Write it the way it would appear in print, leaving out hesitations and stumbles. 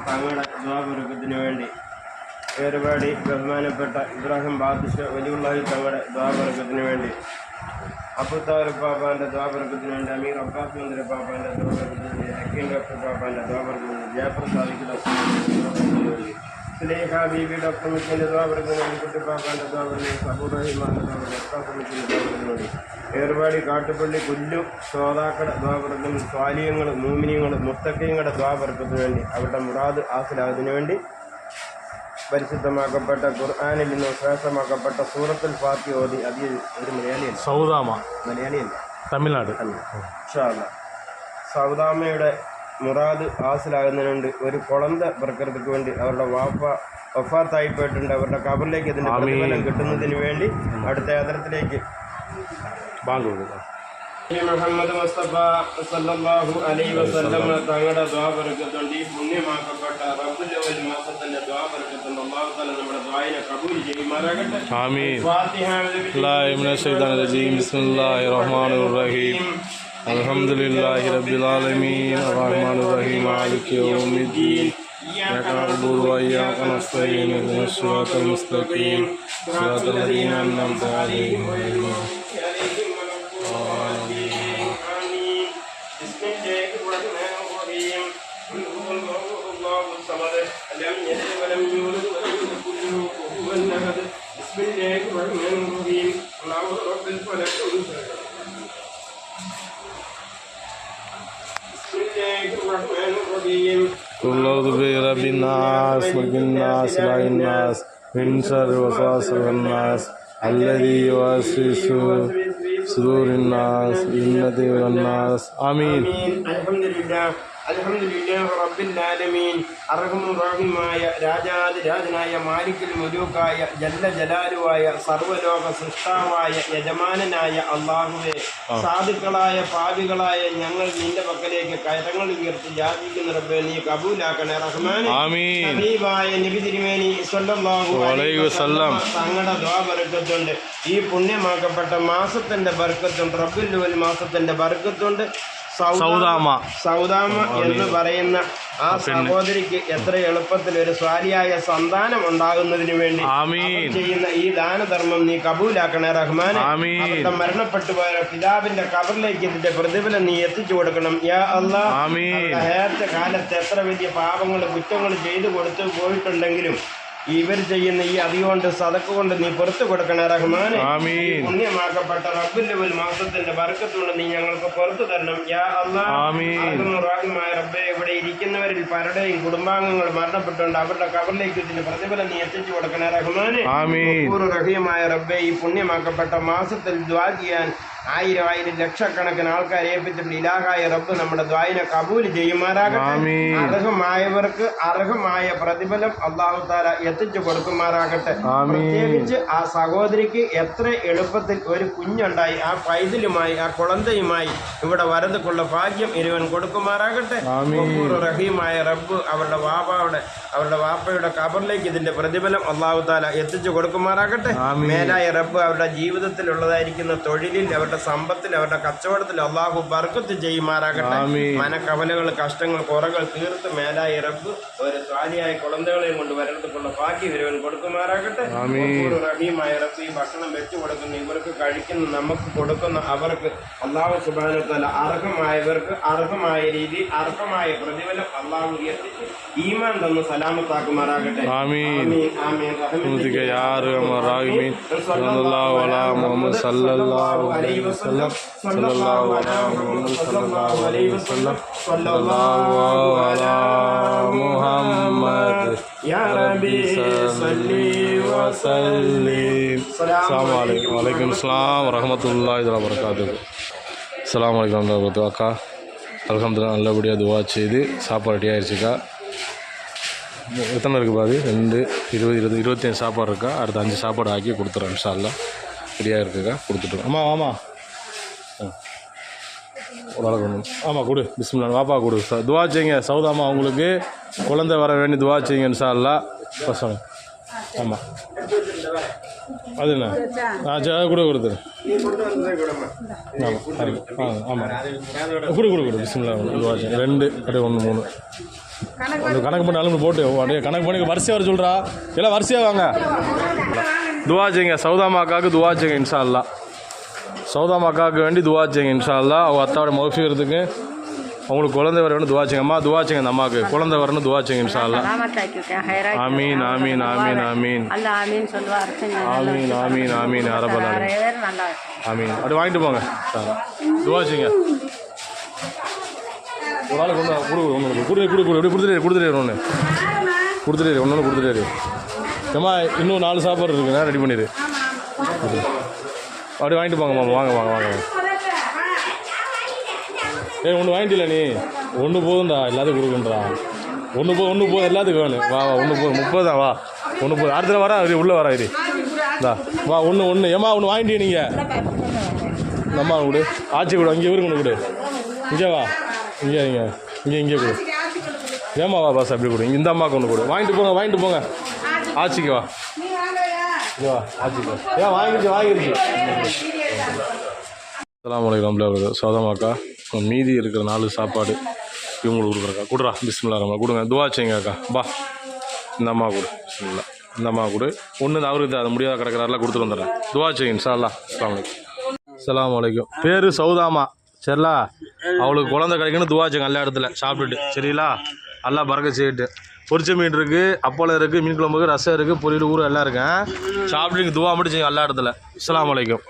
തങ്ങളുടെ ദ്വാപുരക്കത്തിന് വേണ്ടി ഏറുപാടി ബഹുമാനപ്പെട്ട ഇബ്രാഹിം ബാദിഷ വലിയുള്ളാഹി തങ്ങളുടെ ദ്വാപുരക്കത്തിന് വേണ്ടി അബുത്താറുപ്പാപ്പാൻ്റെ ദ്വാപുരക്കത്തിന് വേണ്ടി അമീർ അബ്ബാസ് മന്ദിരപ്പാപ്പാൻ്റെ ദ്വാപുരക്കത്തിന് വേണ്ടി ഹക്കീം ഡോക്ടർ പാപ്പാൻ്റെ ദ്വാപുരക്കത്തിന് വേണ്ടി ജയപ്രർ സാദിഖ് ഡോക്ടർ സുലേഖ ബീബി ഡോക്ടർ മിക്കിൻ്റെ ദ്വാപുരക്കത്തിന് വേണ്ടി കുട്ടിപ്പാപ്പാൻ്റെ ദ്വാപുരത്തിന് അബുറഹിമാൻ്റെ ദ്വാപുരത്തിന് വേണ്ടി ഏറുപാടി കാട്ടുപള്ളി കുല്ലു ശ്രോതാക്കളുടെ ദ്വാപുരത്തിന് സ്വാലിയങ്ങൾ മൂമിനിയങ്ങൾ മുത്തക്കീങ്ങളുടെ ദ്വാപുരക്കത്തിന് വേണ്ടി അവരുടെ മുറാദ് ആസിലായതിനു വേണ്ടി പരിശുദ്ധമാക്കപ്പെട്ട ഖുർആനിൽ നിന്ന് ശ്രേഷ്ഠമാക്കപ്പെട്ട സൂറത്തുൽ ഫാത്തിഹ ഓതി അത് ഒരു മലയാളിയല്ല, മലയാളിയല്ല, തമിഴ്നാട് സൗദാമയുടെ മുറാദ് ഹാസിലാകുന്നതിനുണ്ട്. ഒരു കുളന്ത പ്രകൃതിക്ക് വേണ്ടി അവരുടെ വഫാത്തായിപ്പോയിട്ടുണ്ട്. അവരുടെ കബറിലേക്ക് ഇതിൻ്റെ പ്രതിഫലം കിട്ടുന്നതിന് വേണ്ടി അടുത്ത യാത്രത്തിലേക്ക് മുഹമ്മദ് മുസ്തഫ സല്ലല്ലാഹു അലൈഹി വസല്ലം തങ്ങളുടെ ദ്വാബർക്കത്തുണ്ട്. ഈ പുണ്യമാക്കപ്പെട്ട റബ്ബുൽ അവ്വൽ മാസത്തിന്റെ ദ്വാബർക്കത്തുണ്ട്. അല്ലാഹു തആല നമ്മുടെ ദുആയിനെ കബൂൽ ചെയ്യുമാറാകട്ടെ. ആമീൻ. ഫാത്തിഹ. ബിസ്മില്ലാഹിർ റഹ്മാനിർ റഹീം. അൽഹംദുലില്ലാഹി റബ്ബിൽ ആലമീൻ അർറഹ്മാനിർ റഹീം മാലികി യൗമിദ്ദീൻ ഇയ്യാക നഅ്ബുദു വ ഇയ്യാക നസ്തഈൻ ഇഹ്ദിനസ് സിറാത്തൽ മുസ്തഖീം സിറാത്തൽ ലദീന അൻഅംത അലൈഹിം قل أعوذ برب الناس ملك الناس إله الناس من شر الوسواس الخناس الذي يوسوس في صدور الناس جنة والناس آمين. അൽഹംദുലില്ലാഹി റബ്ബിൽ ആലമീൻ അർഹമുർ റഹീമായ രാജാതിരാജനായ മാലിക്കുൽ മുലൂക്കായ ജല്ല ജലാലുവായ സർവ്വലോക സൃഷ്ടാവായ യജമാനനായ അല്ലാഹുവേ, സാധുക്കളായ പാപികളായ ഞങ്ങൾ നിന്റെ പക്കലേക്ക് കരങ്ങൾ ഉയർത്തി യാചിക്കുന്ന റബ്ബേ, നീ കബൂലാക്കണേ റഹ്മാനേ. ആമീൻ. ഹബീബായ നബി തിരുമേനി സ്വല്ലല്ലാഹു അലൈഹി വസല്ലം തങ്ങളുടെ ദുആ ബർക്കത്തുണ്ട്. ഈ പുണ്യമാക്കപ്പെട്ട മാസത്തിന്റെ ബർക്കത്തുണ്ട്, റബ്ബുൽ അവ്വൽ മാസത്തിന്റെ ബർക്കത്തുണ്ട്. സൗദാമ എന്ന് പറയുന്ന ആ സഹോദരിക്ക് എത്ര എളുപ്പത്തിൽ ഒരു സ്വാലിയായ സന്താനം ഉണ്ടാകുന്നതിന് വേണ്ടി ചെയ്യുന്ന ഈ ദാനധർമ്മം നീ കബൂലാക്കണേ റഹ്മാൻ. അവരുടെ മരണപ്പെട്ടു പോയ പിതാവിന്റെ കബറിലേക്ക് ഇതിന്റെ പ്രതിഫലം നീ എത്തിച്ചു കൊടുക്കണം യാ അല്ലാഹ്. നേരത്തെ കാലത്ത് എത്ര വലിയ പാപങ്ങൾ കുറ്റങ്ങൾ ചെയ്തു കൊടുത്തു പോയിട്ടുണ്ടെങ്കിലും ഇവർ ചെയ്യുന്ന ഈ അതികൊണ്ട് സദക്ക കൊണ്ട് നീ പുറത്തു കൊടുക്കണേ റഹ്മാനെ. പുണ്യമാക്കപ്പെട്ട റബ്ബുൽ അവ്വൽ മാസത്തിന്റെ ബർക്കത്തുകൊണ്ട് നീ ഞങ്ങൾക്ക് പുറത്തു തരണം യാ അല്ലാഹ്. റബ്ബേ, ഇവിടെ ഇരിക്കുന്നവരിൽ പലരുടെയും കുടുംബാംഗങ്ങൾ മരണപ്പെട്ടുകൊണ്ട് അവരുടെ കബറിലേക്ക് ഇതിന്റെ പ്രതിഫലം നീ എത്തിച്ചു കൊടുക്കണേ റഹ്മാനെ. റഹീമായ റബ്ബേ, ഈ പുണ്യമാക്കപ്പെട്ട മാസത്തിൽ ദുആ ചെയ്യാൻ ആയിരം ലക്ഷക്കണക്കിന് ആൾക്കാരെ ഏൽപ്പിച്ചിട്ടുണ്ട്. ഇലാഹായ റബ്ബ് നമ്മുടെ ദുആയിനെ കബൂൽ ചെയ്യുമാറാകട്ടെ. അർഹമായവർക്ക് അർഹമായ പ്രതിഫലം അല്ലാഹു തആല എത്തിച്ചു കൊടുക്കുമാറാകട്ടെ. പ്രത്യേകിച്ച് ആ സഹോദരിക്ക് എത്ര എളുപ്പത്തിൽ ഒരു കുഞ്ഞുണ്ടായി ആ പൈതലുമായി ആ കുളന്തയുമായി ഇവിടെ വരതുക്കുള്ള ഭാഗ്യം ഇരുവൻ കൊടുക്കുമാറാകട്ടെ. റഹീമായ റബ്ബ് അവരുടെ വാപ്പയുടെ കബറിലേക്ക് ഇതിന്റെ പ്രതിഫലം അല്ലാഹു തആല എത്തിച്ചു കൊടുക്കുമാറാകട്ടെ. മേലായ റബ്ബ് അവരുടെ ജീവിതത്തിലുള്ളതായിരിക്കുന്ന തൊഴിലിൽ, അവരുടെ സമ്പത്തിൽ, അവരുടെ കച്ചവടത്തിൽ അല്ലാഹു ബർക്കത്ത് ചെയ്യുമാറാകട്ടെ. മനക്കവലകൾ, കഷ്ടങ്ങൾ, കുറകൾ തീർത്ത് മേലായ റബ്ബ് ഒരു സ്വാലിയായ കുളന്തകളെയും കൊണ്ട് വരത്തുക്കുള്ള ഭാഗ്യം ഇവരവൻ കൊടുക്കുമാറാകട്ടെ. റഹീമായ റബ്ബ് ഈ ഭക്ഷണം വെച്ചു കൊടുക്കുന്ന ഇവർക്ക് കഴിക്കുന്ന നമുക്ക് കൊടുക്കുന്ന അവർക്ക് അല്ലാഹു സുബ്ഹാനഹു വ തആല അർഹമായവർക്ക് അർഹമായ രീതി അർഹമായ പ്രതിഫലം അല്ലാഹു എത്തിച്ച് ഈമാൻ തന്ന് സലാമത്താക്കുമാറാകട്ടെ. ആമീൻ ആമീൻ. സല്ലല്ലാഹു അലാ മുഹമ്മദ് സല്ലല്ലാഹു അലൈഹി വസല്ലം സല്ലല്ലാഹു അലാ മുഹമ്മദ് സല്ലല്ലാഹു അലൈഹി വസല്ലം സല്ലല്ലാഹു അലാ മുഹമ്മദ് യാ റബ്ബി സല്ലി വസല്ലിം. അസ്സലാമു അലൈക്കും. വലൈക്കും അസ്സലാം വറഹ്മത്തുള്ളാഹി വബറകാതുഹു. அஸ்ஸலாமு அலைக்கும் வரஹ்மத்துல்லாஹி அக்கா. அல்ஹம்துலில்லாஹ் நல்லபடியாக துவா செய்து சாப்பாடு ரெடி ஆயிடுச்சுக்கா. எத்தனை இருக்குது பாரு? 2 20 25 சாப்பாடு இருக்கா. அடுத்த 5 சாப்பாடு ஆக்கி கொடுத்துறோம் இன்ஷா அல்லாஹ். ரெடியாக இருக்குக்கா, கொடுத்துட்டோம். ஆமாம் வளர்க்கணும். ஆமாம் கொடு. பிஸ்மில்லாஹ். வாப்பா கொடு. துவா செய்யுங்க சௌதாமா, அவங்களுக்கு குழந்தை வர வேண்டி துவா செய்யுங்க இன்ஷா அல்லாஹ். ஆமாம் அது என்ன சரி கூட கொடுத்துரு நீ கொண்டு வந்ததே கூடமா ஆமாம் கொடு பிஸ்மில்லா துவாச்சங்க 2 அப்படியே 1 3 கணக்கு பண்ணி அளவு போட்டு அப்படியே கணக்கு பண்ணி வரிசையாக வர சொல்கிறா எல்லாம் வரிசையாக வாங்க துவாச்சங்க சௌதாமாக்காவுக்கு துவாச்சங்க இன்ஷா அல்லாஹ் சௌதாமாக்காவுக்கு வேண்டி துவாச்சங்க இன்ஷா அல்லாஹ் அவங்க அத்தாவோட மகஃபிரத்துக்கு அவங்களுக்கு குழந்தை வரணும் துவாச்சிங்க அம்மா துவாச்சிங்க அந்த அம்மாவுக்கு குழந்தை வரணும் துவாச்சிங்க இன்ஷா அல்லாஹ் ஆமீன் ஆமீன் ஆமீன் ஆமீன் ஆமீன் ஆமீன் ஆமீன் அரபல் ஆமீன் அப்படி வாங்கிட்டு போங்க துவாச்சிங்க ஒரு ஆள் கொடுத்துட்டு ஒன்று கொடுத்துட்டு ஏம்மா இன்னும் 4 சாப்பாடு இருக்குண்ணா ரெடி பண்ணிடு அப்படி வாங்கிட்டு போங்க மாமா வாங்க ஒன்று வாங்கிட்டில்ல நீ ஒன்று போதும்டா எல்லாத்துக்கும் கொடுக்குன்றா ஒன்று போதும் எல்லாத்துக்கும் வேணும் வா 1 போதும் 30 தான் வா 1 போதும் அடுத்த வரா இது உள்ளே வரா இது இந்தா வா ஒன்று ஏம்மா ஒன்று வாங்கிட்டீங்க நீங்கள் நம்ம கொடு ஆச்சி கொடு அங்கே இவருக்கு ஒன்று கொடு இங்கே வா இங்கே கொடு ஏம்மா வா பாஸ் அப்படி கொடு இந்த அம்மாவுக்கு ஒன்று கொடு வாங்கிட்டு போங்க ஆச்சிக்கு வா இங்கே வா ஆச்சிக்கு ஏன் வாங்கிருச்சு அஸ்ஸலாமு அலைக்கும் சௌதாமாக்கா மீதி இருக்கிற 4 சாப்பாடு இவங்களுக்கு கொடுக்குறக்கா கொடுறா பிஸ்மில்லா ரஹ்மான் கொடுங்க துவா செய்யுங்க அக்கா பா இந்த அம்மா கொடு பிஸ்மில்லா இந்த அம்மா கொடு ஒன்று அவருக்கு அதை முடியாத கிடக்கிறாரெலாம் கொடுத்துட்டு வந்துடுறேன் துவா செய்யுங்க இன்ஷா அல்லாஹ் அஸ்ஸலாமு அலைக்கும் பேர் சௌதாமா சரிலா அவளுக்கு குழந்தை கிடைக்குன்னு துவா செய்யுங்க எல்லா இடத்துல சாப்பிட்டுட்டு சரிங்களா நல்லா பறக்க செய்யிட்டு பொரிச்ச மீன் இருக்குது அப்பளம் இருக்குது மீன் குழம்புக்கு ரசம் இருக்குது பொரியல் ஊறு எல்லாம் இருக்கேன் சாப்பிட்டு துவா மட்டும் செய்யுங்க எல்லா இடத்துல அஸ்ஸலாமு அலைக்கும்